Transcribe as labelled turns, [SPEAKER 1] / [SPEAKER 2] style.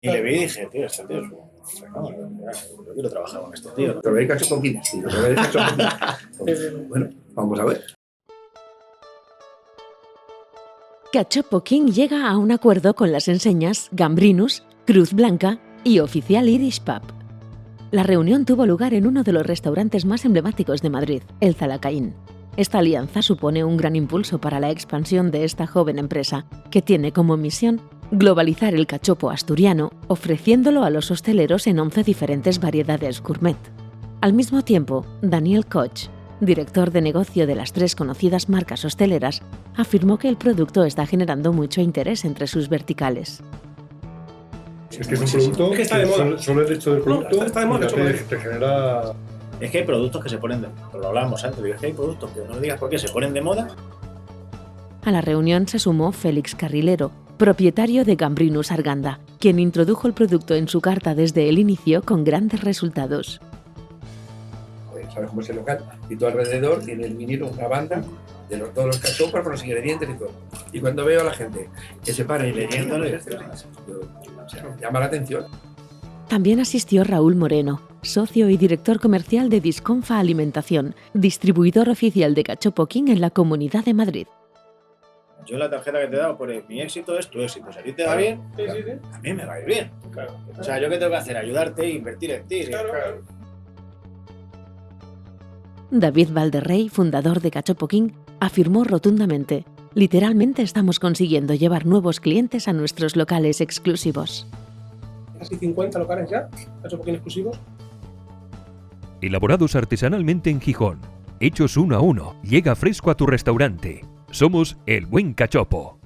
[SPEAKER 1] Y le vi y dije, tío, este tío es un fenómeno. Yo quiero trabajar con este tío.
[SPEAKER 2] Pero hay cachopoquines, tío. Bueno, vamos a ver.
[SPEAKER 3] Cachopo King llega a un acuerdo con las enseñas Gambrinus, Cruz Blanca y Oficial Irish Pub. La reunión tuvo lugar en uno de los restaurantes más emblemáticos de Madrid, el Zalacaín. Esta alianza supone un gran impulso para la expansión de esta joven empresa, que tiene como misión globalizar el cachopo asturiano, ofreciéndolo a los hosteleros en 11 diferentes variedades gourmet. Al mismo tiempo, Daniel Koch, director de negocio de las 3 conocidas marcas hosteleras, afirmó que el producto está generando mucho interés entre sus verticales.
[SPEAKER 2] Es que es un producto
[SPEAKER 4] que está de moda.
[SPEAKER 2] Solo el hecho del producto
[SPEAKER 4] No, está de moda,
[SPEAKER 2] te genera...
[SPEAKER 1] Es que hay productos que se ponen de moda. Lo hablábamos antes, es que hay productos que no me digas por qué se ponen de moda.
[SPEAKER 3] A la reunión se sumó Félix Carrilero, propietario de Gambrinus Arganda, quien introdujo el producto en su carta desde el inicio con grandes resultados.
[SPEAKER 2] Joder, sabes cómo es el local. Y tú alrededor tienes el vinilo, una banda de todos los cachopos con los ingredientes y todo. Y cuando veo a la gente que se para y leyéndole, llama la atención.
[SPEAKER 3] También asistió Raúl Moreno, socio y director comercial de Disconfa Alimentación, distribuidor oficial de Cachopo King en la Comunidad de Madrid.
[SPEAKER 1] Yo la tarjeta que te he dado por mi éxito es tu éxito. Si a ti te va bien,
[SPEAKER 4] Sí.
[SPEAKER 1] a mí me va a ir bien.
[SPEAKER 4] Claro.
[SPEAKER 1] O sea, ¿yo qué tengo que hacer? Ayudarte e invertir en ti.
[SPEAKER 4] Claro.
[SPEAKER 3] David Valderrey, fundador de Cachopo King, afirmó rotundamente: literalmente estamos consiguiendo llevar nuevos clientes a nuestros locales exclusivos.
[SPEAKER 4] Casi 50 locales ya, Cachopo King exclusivos.
[SPEAKER 5] Elaborados artesanalmente en Gijón, hechos uno a uno, llega fresco a tu restaurante. Somos El Buen Cachopo.